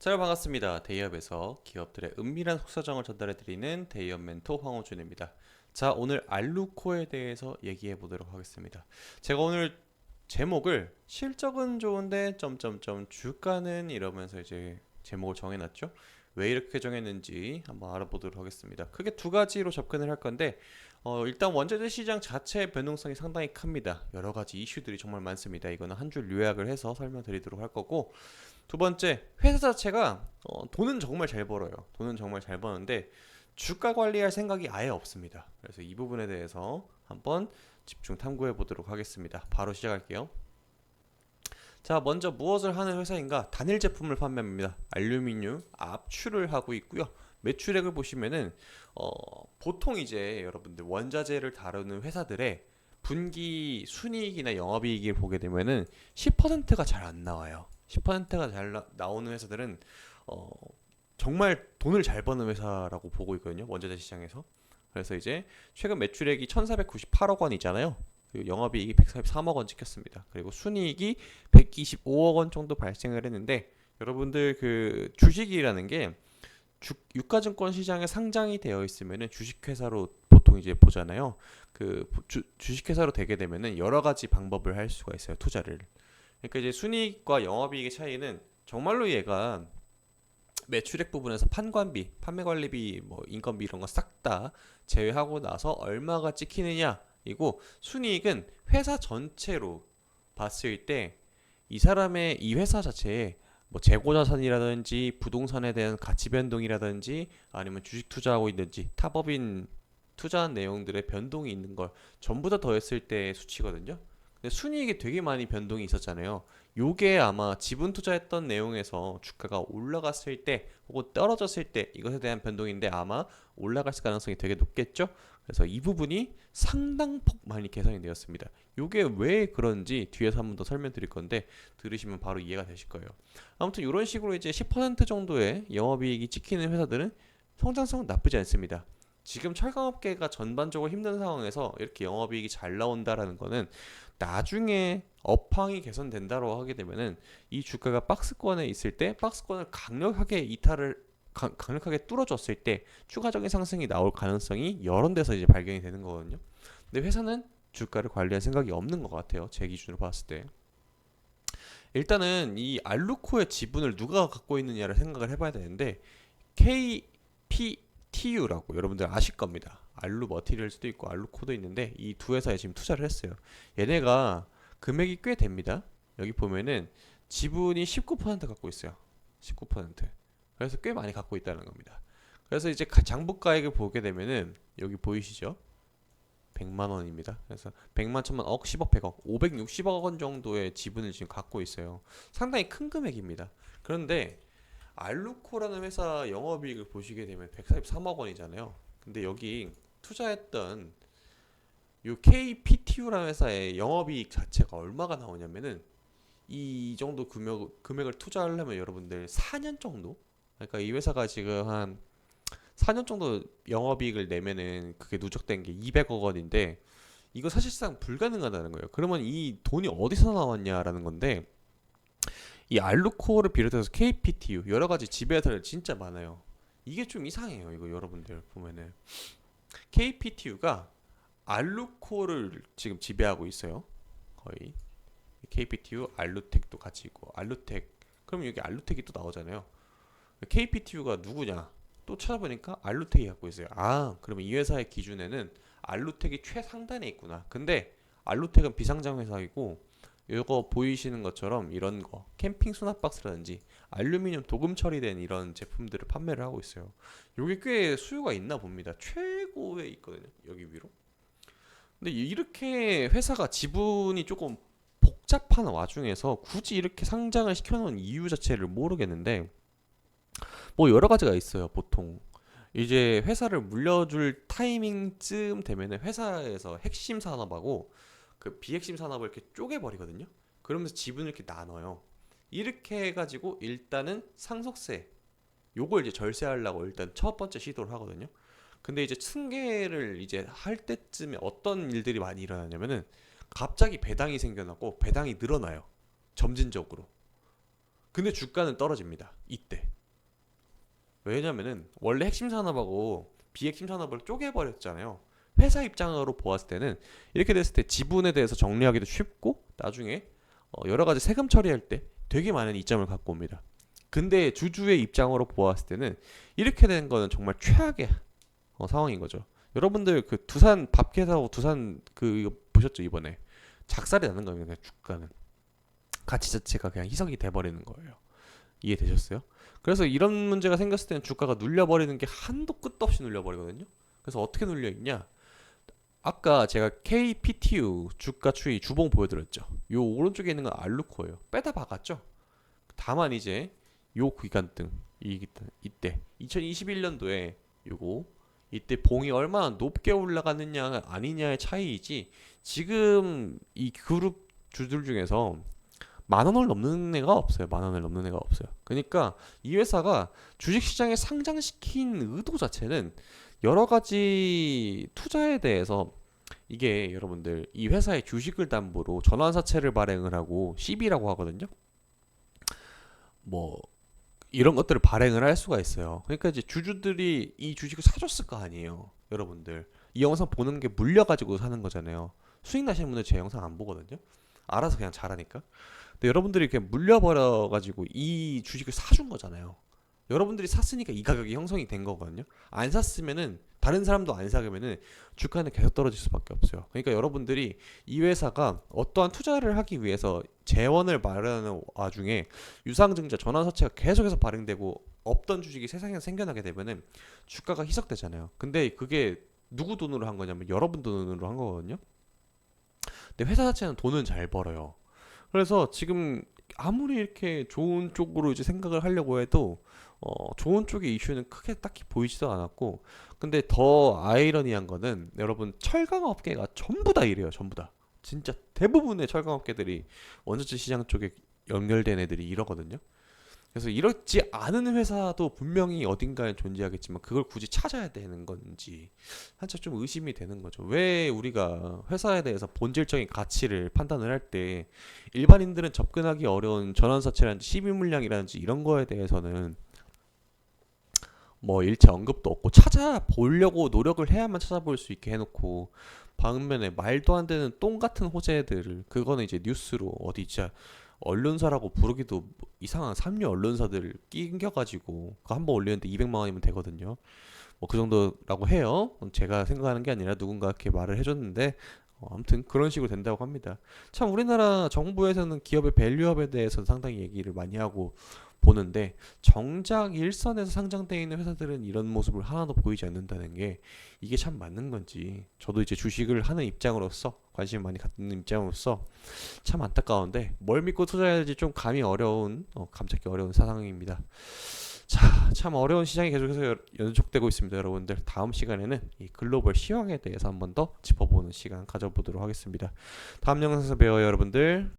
자, 반갑습니다. 대기업에서 기업들의 은밀한 속사정을 전달해드리는 대기업 멘토 황호준입니다. 자, 오늘 알루코에 대해서 얘기해 보도록 하겠습니다. 제가 오늘 제목을 실적은 좋은데 점점점 주가는 이러면서 이제 제목을 정해놨죠. 왜 이렇게 정했는지 한번 알아보도록 하겠습니다. 크게 두 가지로 접근을 할 건데 일단 원자재 시장 자체의 변동성이 상당히 큽니다. 여러 가지 이슈들이 정말 많습니다. 이거는 한 줄 요약을 해서 설명드리도록 할 거고, 두 번째, 회사 자체가 돈은 정말 잘 벌어요. 돈은 정말 잘 버는데 주가 관리할 생각이 아예 없습니다. 그래서 이 부분에 대해서 한번 집중 탐구해 보도록 하겠습니다. 바로 시작할게요. 자, 먼저 무엇을 하는 회사인가? 단일 제품을 판매합니다. 알루미늄 압출을 하고 있고요. 매출액을 보시면은 보통 이제 여러분들 원자재를 다루는 회사들의 분기 순이익이나 영업이익을 보게 되면은 10%가 잘 안 나와요. 10%가 잘 나오는 회사들은 어, 정말 돈을 잘 버는 회사라고 보고 있거든요. 원자재 시장에서. 그래서 이제 최근 매출액이 1,498억 원이잖아요. 그리고 영업이익이 143억 원 찍혔습니다. 그리고 순이익이 125억 원 정도 발생을 했는데, 여러분들 그 주식이라는 게 유가증권 시장에 상장이 되어 있으면은 주식회사로 보통 이제 보잖아요. 그 주식회사로 되게 되면은 여러 가지 방법을 할 수가 있어요. 투자를. 그러니까 이제 순이익과 영업이익의 차이는 정말로 얘가 매출액 부분에서 판관비, 판매관리비, 뭐 인건비 이런 거 싹 다 제외하고 나서 얼마가 찍히느냐. 이고 순이익은 회사 전체로 봤을 때 이 사람의 이 회사 자체에 뭐 재고자산이라든지 부동산에 대한 가치 변동이라든지 아니면 주식 투자하고 있는지 타법인 투자한 내용들의 변동이 있는 걸 전부 다 더했을 때 수치거든요. 근데 순이익이 되게 많이 변동이 있었잖아요. 요게 아마 지분 투자했던 내용에서 주가가 올라갔을 때 혹은 떨어졌을 때 이것에 대한 변동인데, 아마 올라갈 가능성이 되게 높겠죠. 그래서 이 부분이 상당폭 많이 개선이 되었습니다. 요게 왜 그런지 뒤에서 한번 더 설명드릴 건데 들으시면 바로 이해가 되실 거예요. 아무튼 이런 식으로 이제 10% 정도의 영업이익이 찍히는 회사들은 성장성은 나쁘지 않습니다. 지금 철강업계가 전반적으로 힘든 상황에서 이렇게 영업이익이 잘 나온다라는 거는 나중에 업황이 개선된다고 하게 되면은 이 주가가 박스권에 있을 때 박스권을 강력하게 강력하게 뚫어줬을 때 추가적인 상승이 나올 가능성이 여러 데서 이제 발견이 되는 거거든요. 근데 회사는 주가를 관리할 생각이 없는 것 같아요. 제 기준으로 봤을 때. 일단은 이 알루코의 지분을 누가 갖고 있느냐를 생각을 해봐야 되는데, KPTU라고 여러분들 아실 겁니다. 알루 머티리얼즈도 있고 알루코도 있는데 이 두 회사에 지금 투자를 했어요. 얘네가 금액이 꽤 됩니다. 여기 보면은 지분이 19% 갖고 있어요. 19%. 그래서 꽤 많이 갖고 있다는 겁니다. 그래서 이제 장부가액을 보게 되면은 여기 보이시죠? 100만 원입니다. 그래서 100만, 1000만, 억, 10억, 100억, 560억 원 정도의 지분을 지금 갖고 있어요. 상당히 큰 금액입니다. 그런데 알루코라는 회사 영업이익을 보시게 되면 143억 원이잖아요. 근데 여기 투자했던 요 KPTU라는 회사의 영업이익 자체가 얼마가 나오냐면은 이 정도 금액을 투자하려면 여러분들 4년 정도? 그러니까 이 회사가 지금 한 4년 정도 영업이익을 내면은 그게 누적된 게 200억 원인데, 이거 사실상 불가능하다는 거예요. 그러면 이 돈이 어디서 나왔냐라는 건데, 이 알루코를 비롯해서 KPTU 여러 가지 지배사들 진짜 많아요. 이게 좀 이상해요. 이거 여러분들 보면은 KPTU가 알루코를 지금 지배하고 있어요. 거의 KPTU, 알루텍도 같이 있고 알루텍. 그럼 여기 알루텍이 또 나오잖아요. KPTU가 누구냐? 또 찾아보니까 알루텍이 갖고 있어요. 아, 그러면 이 회사의 기준에는 알루텍이 최상단에 있구나. 근데 알루텍은 비상장 회사이고, 이거 보이시는 것처럼 이런 거 캠핑 수납박스라든지 알루미늄 도금 처리된 이런 제품들을 판매를 하고 있어요. 요게 꽤 수요가 있나 봅니다. 최고에 있거든요. 여기 위로. 근데 이렇게 회사가 지분이 조금 복잡한 와중에서 굳이 이렇게 상장을 시켜놓은 이유 자체를 모르겠는데, 뭐 여러 가지가 있어요. 보통 이제 회사를 물려줄 타이밍쯤 되면은 회사에서 핵심 산업하고 그 비핵심 산업을 이렇게 쪼개버리거든요. 그러면서 지분을 이렇게 나눠요. 이렇게 해가지고 일단은 상속세 요걸 이제 절세하려고 일단 첫 번째 시도를 하거든요. 근데 이제 승계를 이제 할 때쯤에 어떤 일들이 많이 일어나냐면은 갑자기 배당이 생겨나고 배당이 늘어나요. 점진적으로. 근데 주가는 떨어집니다. 이때. 왜냐면은 원래 핵심 산업하고 비핵심 산업을 쪼개버렸잖아요. 회사 입장으로 보았을 때는 이렇게 됐을 때 지분에 대해서 정리하기도 쉽고 나중에 여러 가지 세금 처리할 때 되게 많은 이점을 갖고 옵니다. 근데 주주의 입장으로 보았을 때는 이렇게 된 거는 정말 최악의 상황인 거죠. 여러분들 그 두산 밥켓하고 두산 그 이거 보셨죠 이번에 작살이 나는 거예요. 그냥 주가는 가치 자체가 그냥 희석이 돼버리는 거예요. 이해되셨어요? 그래서 이런 문제가 생겼을 때는 주가가 눌려버리는 게 한도 끝도 없이 눌려버리거든요. 그래서 어떻게 눌려 있냐? 아까 제가 KPTU 주가 추이 주봉 보여드렸죠. 요 오른쪽에 있는 건 알루코예요. 빼다 박았죠. 다만 이제 요 기간등 이때 2021년도에 요거 이때 봉이 얼마나 높게 올라갔느냐 아니냐의 차이이지 지금 이 그룹 주들 중에서 만 원을 넘는 애가 없어요. 만 원을 넘는 애가 없어요. 그러니까 이 회사가 주식시장에 상장시킨 의도 자체는 여러 가지 투자에 대해서 이게 여러분들 이 회사의 주식을 담보로 전환사채를 발행을 하고 CB라고 하거든요. 뭐 이런 것들을 발행을 할 수가 있어요. 그러니까 이제 주주들이 이 주식을 사줬을 거 아니에요. 여러분들 이 영상 보는 게 물려가지고 사는 거잖아요. 수익 나시는 분들 제 영상 안 보거든요. 알아서 그냥 잘하니까. 근데 여러분들이 이렇게 물려버려가지고 이 주식을 사준 거잖아요. 여러분들이 샀으니까 이 가격이 형성이 된 거거든요. 안 샀으면은 다른 사람도 안 사면은 주가는 계속 떨어질 수밖에 없어요. 그러니까 여러분들이 이 회사가 어떠한 투자를 하기 위해서 재원을 마련하는 와중에 유상증자 전환사채가 계속해서 발행되고 없던 주식이 세상에 생겨나게 되면은 주가가 희석되잖아요. 근데 그게 누구 돈으로 한 거냐면 여러분 돈으로 한 거거든요. 근데 회사 자체는 돈은 잘 벌어요. 그래서 지금 아무리 이렇게 좋은 쪽으로 이제 생각을 하려고 해도 좋은 쪽의 이슈는 크게 딱히 보이지도 않았고 근데 더 아이러니한 거는 여러분 철강업계가 전부 다 이래요. 전부 다. 진짜 대부분의 철강업계들이 원자재 시장 쪽에 연결된 애들이 이러거든요. 그래서 이렇지 않은 회사도 분명히 어딘가에 존재하겠지만 그걸 굳이 찾아야 되는 건지 한참 좀 의심이 되는 거죠. 왜 우리가 회사에 대해서 본질적인 가치를 판단을 할 때 일반인들은 접근하기 어려운 전환사채라든지 시비 물량이라든지 이런 거에 대해서는 뭐 일체 언급도 없고 찾아보려고 노력을 해야만 찾아볼 수 있게 해놓고 반면에 말도 안 되는 똥 같은 호재들을 그거는 이제 뉴스로 어디 진짜 언론사라고 부르기도 이상한 삼류 언론사들 낑겨가지고 그거 한번 올리는데 200만 원이면 되거든요. 뭐 그 정도라고 해요. 제가 생각하는 게 아니라 누군가 이렇게 말을 해줬는데 아무튼 그런 식으로 된다고 합니다. 참 우리나라 정부에서는 기업의 밸류업에 대해서 상당히 얘기를 많이 하고 보는데 정작 일선에서 상장되어 있는 회사들은 이런 모습을 하나도 보이지 않는다는 게 이게 참 맞는 건지 저도 이제 주식을 하는 입장으로서 관심 많이 갖는 입장으로서 참 안타까운데 뭘 믿고 투자해야 할지 좀 감이 어려운 감잡기 어려운 상황입니다. 자, 참 어려운 시장이 계속해서 연속되고 있습니다, 여러분들. 다음 시간에는 이 글로벌 시황에 대해서 한번 더 짚어보는 시간 가져보도록 하겠습니다. 다음 영상에서 봬요, 여러분들.